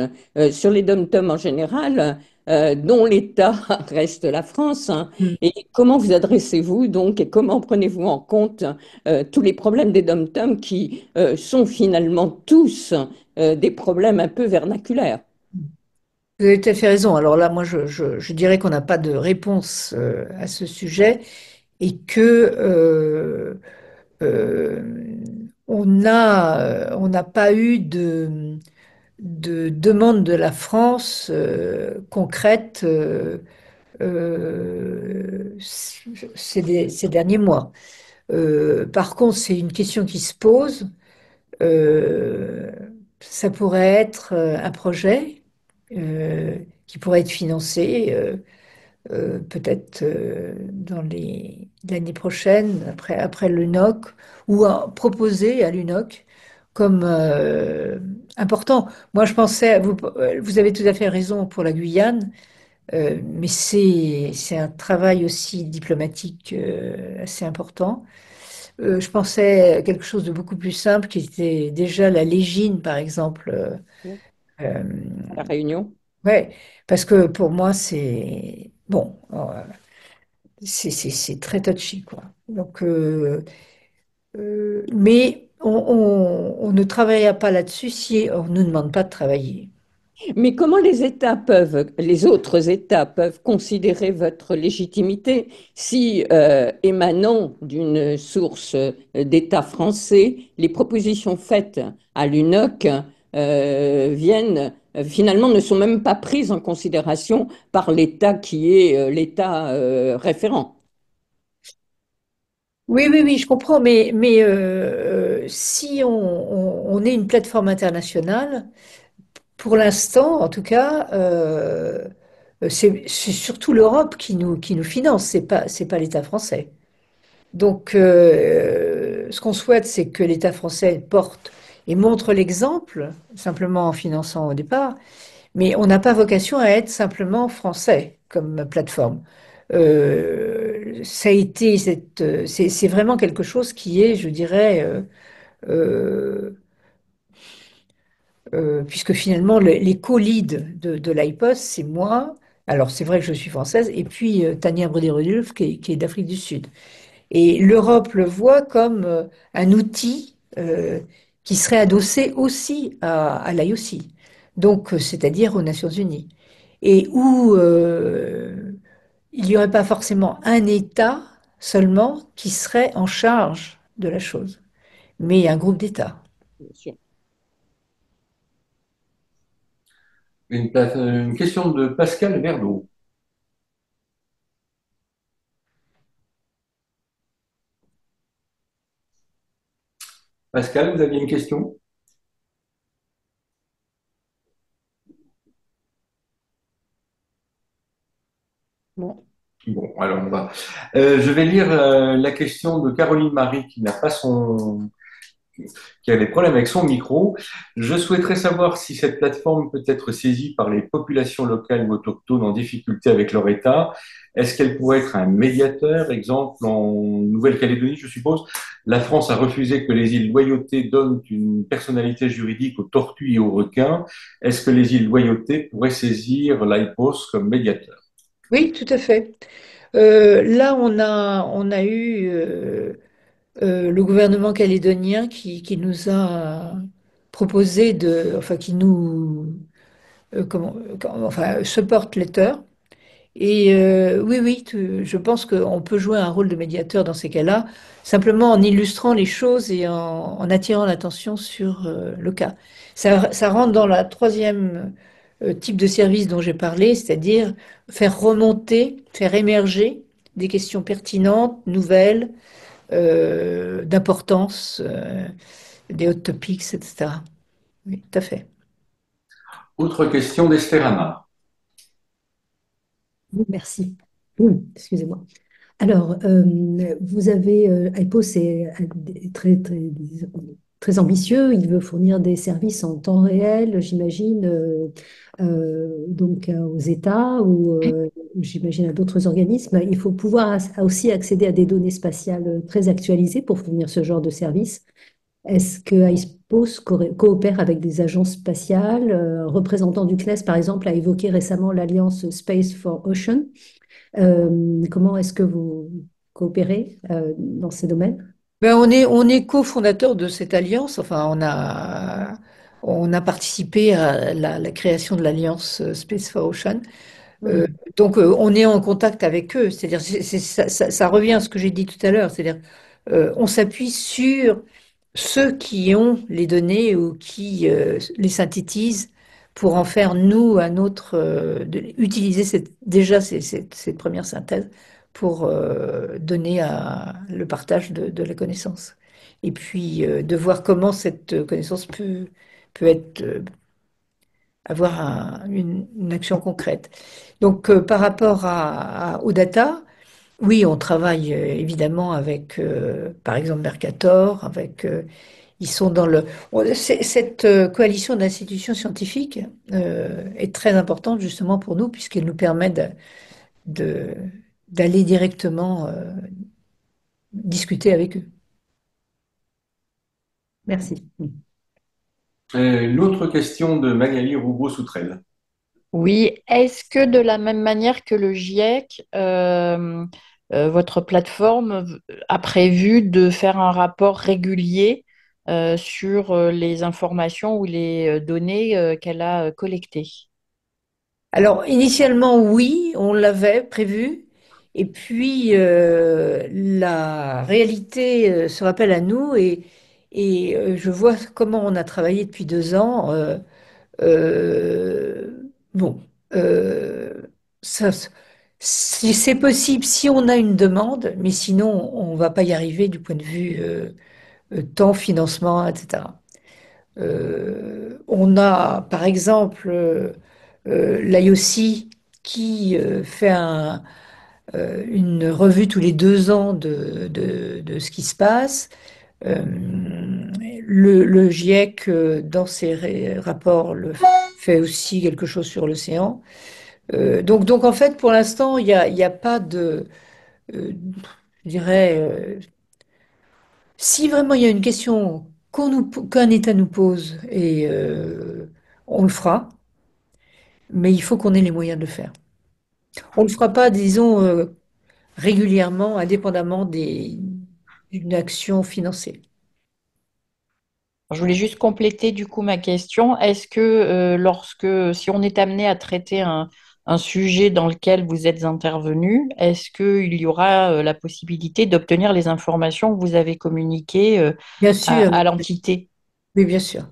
sur les dom-toms en général, dont l'État reste la France, hein. Et comment vous adressez-vous donc et comment prenez-vous en compte tous les problèmes des dom-toms qui sont finalement tous des problèmes un peu vernaculaires? Vous avez tout à fait raison. Alors là, moi, je dirais qu'on n'a pas de réponse à ce sujet et que on n'a pas eu de demande de la France concrète ces derniers mois. Par contre, c'est une question qui se pose. Euh, Ça pourrait être un projet qui pourrait être financé peut-être dans l'année prochaine, après l'UNOC, ou proposé à l'UNOC comme important. Moi, je pensais, vous avez tout à fait raison pour la Guyane, mais c'est un travail aussi diplomatique assez important. Je pensais à quelque chose de beaucoup plus simple, qui était déjà la légine, par exemple. Euh, La Réunion? ouais, parce que pour moi, c'est bon, c'est très touchy, quoi. Donc, mais on ne travaillera pas là-dessus si on ne nous demande pas de travailler. Mais comment les autres États peuvent considérer votre légitimité si, émanant d'une source d'État français, les propositions faites à l'UNOC viennent, finalement, ne sont même pas prises en considération par l'État qui est l'État référent? Oui, oui, oui, je comprends, mais si on est une plateforme internationale, pour l'instant, en tout cas, c'est surtout l'Europe qui nous finance, c'est pas l'État français. Donc, ce qu'on souhaite, c'est que l'État français porte et montre l'exemple, simplement en finançant au départ, mais on n'a pas vocation à être simplement français comme plateforme. Ça a été c'est vraiment quelque chose qui est, je dirais, euh, puisque finalement les co-leads de l'IPOS, c'est moi. Alors c'est vrai que je suis française, et puis Tania Brody-Rudolph qui est d'Afrique du Sud. Et l'Europe le voit comme un outil qui serait adossé aussi à l'IOC, donc c'est-à-dire aux Nations Unies, et où il n'y aurait pas forcément un État seulement qui serait en charge de la chose, mais un groupe d'États. Bien sûr. Une question de Pascal Verdeau. Pascal, vous aviez une question? Bon. Bon, alors on va. Je vais lire la question de Caroline Marie qui n'a pas son, qui a des problèmes avec son micro. Je souhaiterais savoir si cette plateforme peut être saisie par les populations locales ou autochtones en difficulté avec leur État. Est-ce qu'elle pourrait être un médiateur? Exemple, en Nouvelle-Calédonie, je suppose, la France a refusé que les îles Loyauté donnent une personnalité juridique aux tortues et aux requins. Est-ce que les îles Loyauté pourraient saisir l'IPOS comme médiateur? Oui, tout à fait. Là, on a eu le gouvernement calédonien qui nous a proposé enfin, qui nous, enfin, support letter. Et oui, oui, je pense qu'on peut jouer un rôle de médiateur dans ces cas-là, simplement en illustrant les choses et en attirant l'attention sur le cas. Ça rentre dans la troisième type de service dont j'ai parlé, c'est-à-dire faire remonter, faire émerger des questions pertinentes, nouvelles, d'importance, des hot topics, etc. Oui, tout à fait. Autre question d'Esther Hamard. Oui, merci. Excusez-moi. Alors, vous avez, IPO, c'est très, très, très ambitieux. Il veut fournir des services en temps réel, j'imagine, donc aux États ou j'imagine à d'autres organismes. Il faut pouvoir aussi accéder à des données spatiales très actualisées pour fournir ce genre de service. Est-ce que iSpace coopère avec des agences spatiales? Un représentant du CNES, par exemple, a évoqué récemment l'alliance Space for Ocean. Comment est-ce que vous coopérez dans ces domaines? Ben, on est cofondateur de cette alliance. Enfin, on a participé à la création de l'alliance Space for Ocean. Euh, Mhm. donc, on est en contact avec eux. C'est-à-dire, ça revient à ce que j'ai dit tout à l'heure. C'est-à-dire, on s'appuie sur ceux qui ont les données ou qui les synthétisent pour en faire, nous, un autre, utiliser déjà cette première synthèse pour donner le partage de la connaissance. Et puis, de voir comment cette connaissance peut être, avoir une action concrète. Donc, par rapport aux data, oui, on travaille évidemment avec, par exemple, Mercator, ils sont dans cette coalition d'institutions scientifiques est très importante justement pour nous, puisqu'elle nous permet de- d'aller directement discuter avec eux. Merci. L'autre question de Magali Roubaud-Soutrel. Oui, est-ce que de la même manière que le GIEC, votre plateforme a prévu de faire un rapport régulier sur les informations ou les données qu'elle a collectées? Alors, initialement, oui, on l'avait prévu. Et puis, la réalité se rappelle à nous et je vois comment on a travaillé depuis 2 ans. Bon, euh, ça, c'est possible si on a une demande, mais sinon, on ne va pas y arriver du point de vue temps, financement, etc. On a, par exemple, l'IOC qui fait une revue tous les 2 ans de ce qui se passe. Euh, le GIEC, dans ses rapports, fait aussi quelque chose sur l'océan. Donc, en fait, pour l'instant, il y a pas euh, je dirais, si vraiment il y a une question qu'un État nous pose, et on le fera, mais il faut qu'on ait les moyens de le faire. On ne le fera pas, disons, régulièrement, indépendamment d'une action financière. Je voulais juste compléter du coup ma question. Est-ce que si on est amené à traiter un sujet dans lequel vous êtes intervenu, est-ce qu'il y aura la possibilité d'obtenir les informations que vous avez communiquées Bien sûr, à l'entité? oui, bien sûr.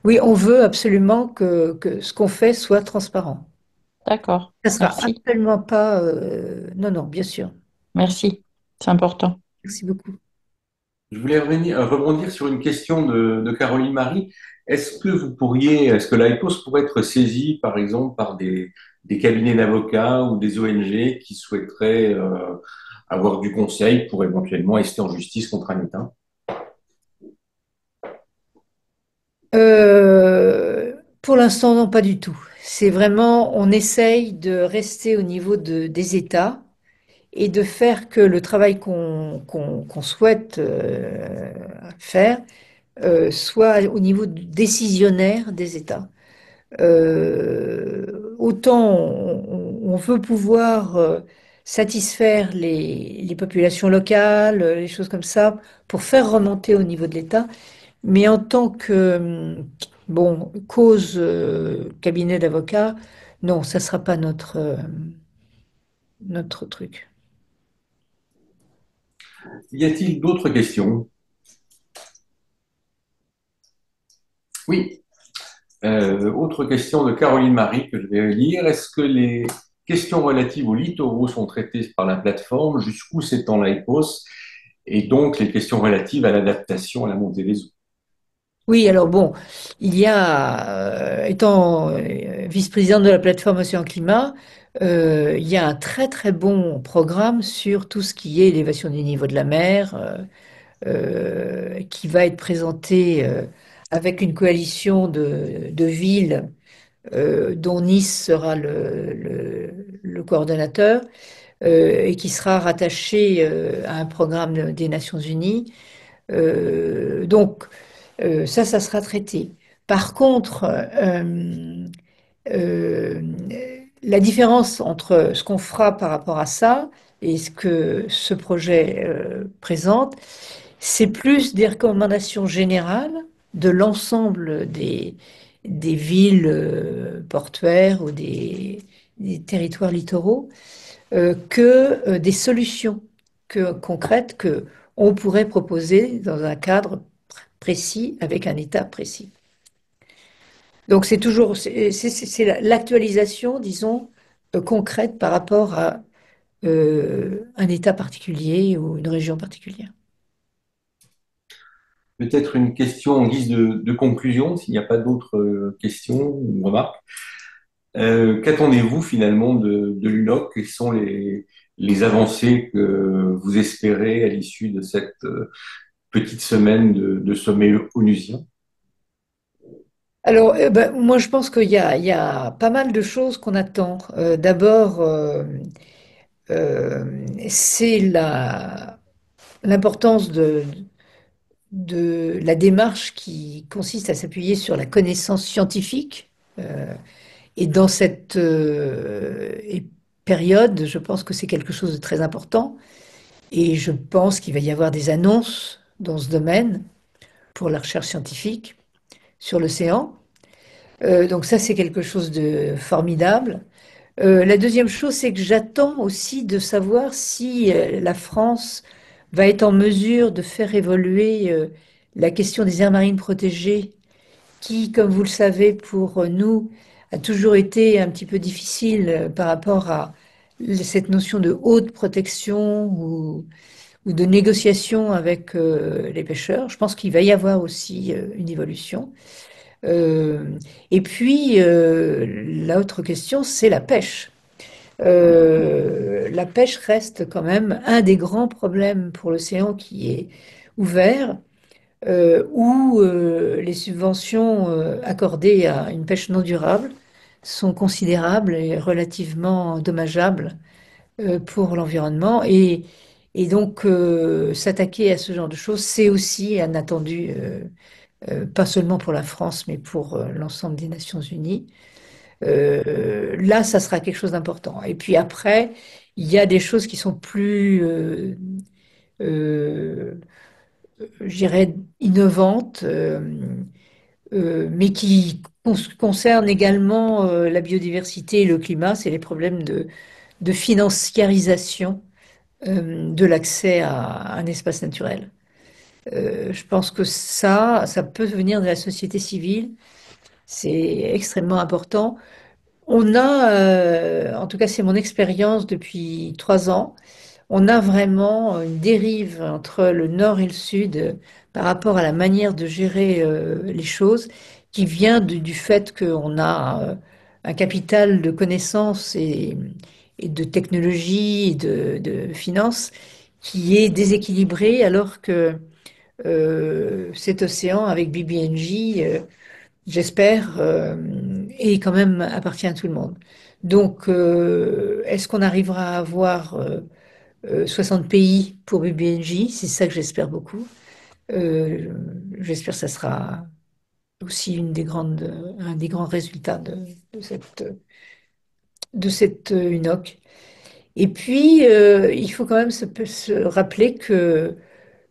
Oui, on veut absolument que ce qu'on fait soit transparent. D'accord, Ça sera merci. absolument pas... non, non, bien sûr. Merci, c'est important. Merci beaucoup. Je voulais rebondir sur une question de Caroline Marie. Est-ce que l'IPOS pourrait être saisi, par exemple, par des cabinets d'avocats ou des ONG qui souhaiteraient avoir du conseil pour éventuellement rester en justice contre un État? Pour l'instant, non, pas du tout. C'est vraiment, on essaye de rester au niveau des États et de faire que le travail qu'on souhaite faire soit au niveau décisionnaire des États. Autant on veut pouvoir satisfaire les populations locales, les choses comme ça, pour faire remonter au niveau de l'État, mais en tant que bon, cause cabinet d'avocats, non, ça ne sera pas notre truc. Y a-t-il d'autres questions? Oui. Autre question de Caroline Marie que je vais lire. Est-ce que les questions relatives aux littoraux sont traitées par la plateforme? Jusqu'où s'étend l'IPOS? Et donc les questions relatives à l'adaptation à la montée des eaux. Oui, alors bon, il y a, étant vice-présidente de la plateforme Océan Climat, il y a un très très bon programme sur tout ce qui est élévation du niveau de la mer, qui va être présenté avec une coalition de villes dont Nice sera le coordonnateur et qui sera rattaché à un programme des Nations Unies. Donc, ça sera traité. Par contre, euh, la différence entre ce qu'on fera par rapport à ça et ce que ce projet présente, c'est plus des recommandations générales de l'ensemble des villes portuaires ou des territoires littoraux que des solutions concrètes que on pourrait proposer dans un cadre précis avec un État précis. Donc c'est toujours c'est l'actualisation, disons, concrète par rapport à un État particulier ou une région particulière. Peut-être une question en guise de conclusion, s'il n'y a pas d'autres questions ou remarques. Qu'attendez-vous finalement de l'UNOC? Quelles sont les avancées que vous espérez à l'issue de cette petite semaine de sommet onusien? Alors, moi, je pense qu'il y a pas mal de choses qu'on attend. D'abord, c'est l'importance de la démarche qui consiste à s'appuyer sur la connaissance scientifique. Et dans cette période, je pense que c'est quelque chose de très important. Et je pense qu'il va y avoir des annonces dans ce domaine pour la recherche scientifique sur l'océan. Donc ça, c'est quelque chose de formidable. La deuxième chose, c'est que j'attends aussi de savoir si la France va être en mesure de faire évoluer la question des aires marines protégées, qui, comme vous le savez, pour nous, a toujours été un petit peu difficile par rapport à cette notion de haute protection ou de négociation avec les pêcheurs. Je pense qu'il va y avoir aussi une évolution. Et puis, l'autre question, c'est la pêche. La pêche reste quand même un des grands problèmes pour l'océan qui est ouvert, où les subventions accordées à une pêche non durable sont considérables et relativement dommageables pour l'environnement. Et donc, s'attaquer à ce genre de choses, c'est aussi un attendu, pas seulement pour la France, mais pour l'ensemble des Nations Unies. Là, ça sera quelque chose d'important. Et puis après, il y a des choses qui sont plus, euh, je dirais, innovantes, mais qui concernent également la biodiversité et le climat. C'est les problèmes de financiarisation de l'accès à un espace naturel. Je pense que ça peut venir de la société civile. C'est extrêmement important. On a, en tout cas c'est mon expérience depuis 3 ans, on a vraiment une dérive entre le nord et le sud par rapport à la manière de gérer les choses qui vient du fait qu'on a un capital de connaissances et de technologie et de finances qui est déséquilibré alors que cet océan avec BBNJ j'espère, et quand même appartient à tout le monde. Donc, est-ce qu'on arrivera à avoir 60 pays pour BBNJ? C'est ça que j'espère beaucoup. Euh, j'espère que ça sera aussi un des grands résultats de cette UNOC. Et puis, il faut quand même se rappeler que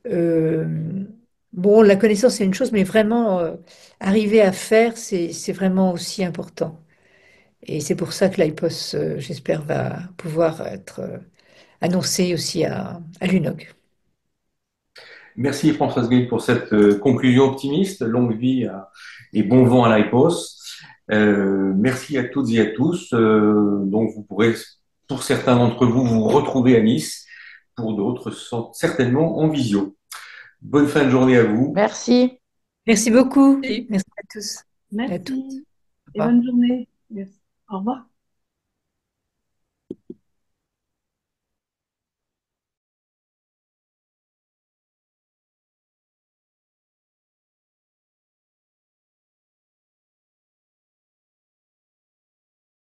euh, bon, la connaissance, c'est une chose, mais vraiment, arriver à faire, c'est vraiment aussi important. Et c'est pour ça que l'IPOS, j'espère, va pouvoir être annoncé aussi à l'UNOC. Merci Françoise Gay pour cette conclusion optimiste. Longue vie et bon vent à l'IPOS. Merci à toutes et à tous. Donc vous pourrez, pour certains d'entre vous, vous retrouver à Nice. Pour d'autres, certainement en visio. Bonne fin de journée à vous. Merci. Merci beaucoup. Et Merci à tous et à toutes. Merci Au et revoir. bonne journée. Merci. Au revoir.